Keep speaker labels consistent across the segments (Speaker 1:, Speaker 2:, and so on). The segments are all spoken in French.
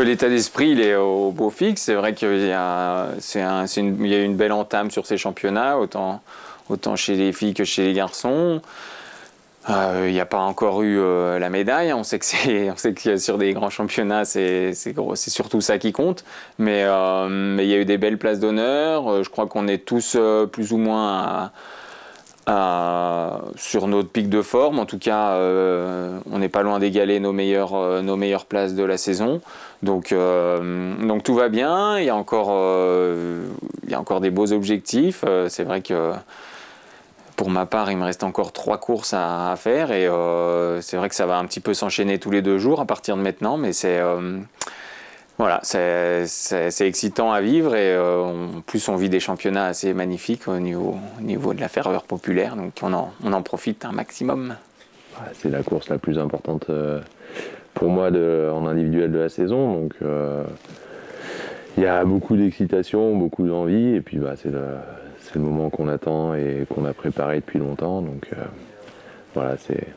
Speaker 1: L'état d'esprit, il est au beau fixe. C'est vrai qu'il y a, il y a une belle entame sur ces championnats, autant chez les filles que chez les garçons. Il n'y a pas encore eu la médaille. On sait que sur des grands championnats, c'est surtout ça qui compte. Mais il y a eu des belles places d'honneur. Je crois qu'on est tous plus ou moins sur notre pic de forme. En tout cas, on n'est pas loin d'égaler nos meilleures places de la saison. Donc tout va bien. Il y a encore des beaux objectifs. C'est vrai que pour ma part, il me reste encore 3 courses à faire. Et c'est vrai que ça va un petit peu s'enchaîner tous les 2 jours à partir de maintenant. Mais voilà, c'est excitant à vivre et en plus on vit des championnats assez magnifiques au niveau de la ferveur populaire, donc on en profite un maximum.
Speaker 2: C'est la course la plus importante pour moi en individuel de la saison, donc il y a beaucoup d'excitation, beaucoup d'envie, et puis c'est le moment qu'on attend et qu'on a préparé depuis longtemps, donc voilà,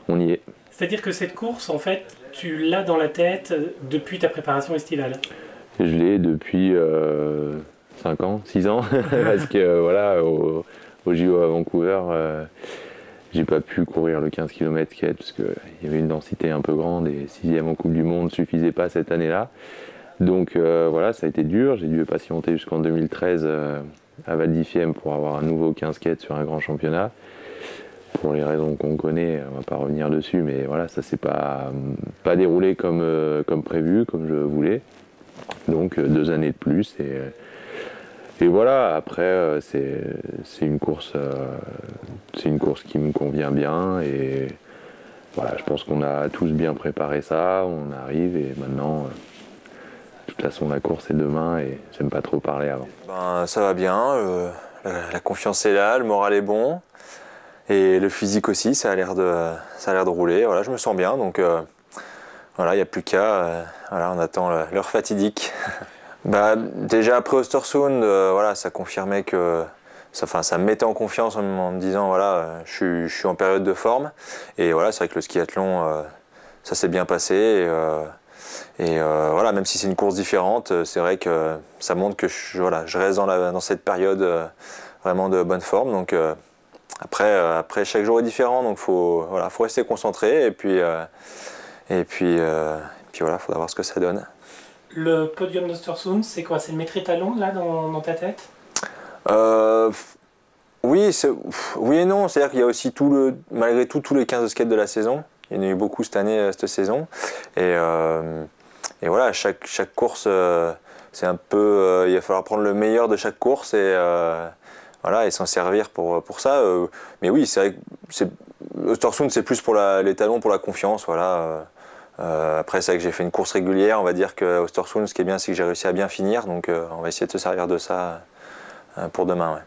Speaker 2: on y est.
Speaker 3: C'est-à-dire que cette course, en fait, tu l'as dans la tête depuis ta préparation estivale?
Speaker 2: Je l'ai depuis 5 ans, 6 ans, parce que voilà, au JO à Vancouver, j'ai pas pu courir le 15 km skate parce qu'il y avait une densité un peu grande et 6e en Coupe du Monde ne suffisait pas cette année-là. Donc voilà, ça a été dur, j'ai dû patienter jusqu'en 2013 à Val d'Ifiem pour avoir un nouveau 15 skate sur un grand championnat. Pour les raisons qu'on connaît, on va pas revenir dessus, mais voilà, ça s'est pas déroulé comme prévu, comme je voulais. Donc 2 années de plus et voilà. Après c'est une course qui me convient bien et voilà, je pense qu'on a tous bien préparé ça. On arrive et maintenant, de toute façon, la course est demain et j'aime pas trop parler avant.
Speaker 4: Ça va bien, la confiance est là, le moral est bon. Et le physique aussi, ça a l'air de rouler. Voilà, je me sens bien, donc voilà, il n'y a plus qu'à. Voilà, on attend l'heure fatidique. Déjà après Östersund, voilà, ça confirmait que. Ça me mettait en confiance en me disant voilà, je suis en période de forme. Et voilà, c'est vrai que le skiathlon, ça s'est bien passé. Et voilà, même si c'est une course différente, c'est vrai que ça montre que je reste dans cette période vraiment de bonne forme. Donc, après, chaque jour est différent, donc faut rester concentré et puis voilà, faut voir ce que ça donne.
Speaker 3: Le podium d'Östersund, c'est quoi? C'est le maître étalon là dans ta tête?
Speaker 4: Oui et non, c'est-à-dire qu'il y a aussi malgré tout tous les 15 skates de la saison. Il y en a eu beaucoup cette année, cette saison, et voilà, chaque course, c'est un peu, il va falloir prendre le meilleur de chaque course et voilà, et s'en servir pour ça. Mais oui, c'est vrai que Östersund, c'est plus pour l'étalon, pour la confiance. Voilà. Après, c'est vrai que j'ai fait une course régulière. On va dire que Östersund, ce qui est bien, c'est que j'ai réussi à bien finir. Donc, on va essayer de se servir de ça pour demain. Ouais.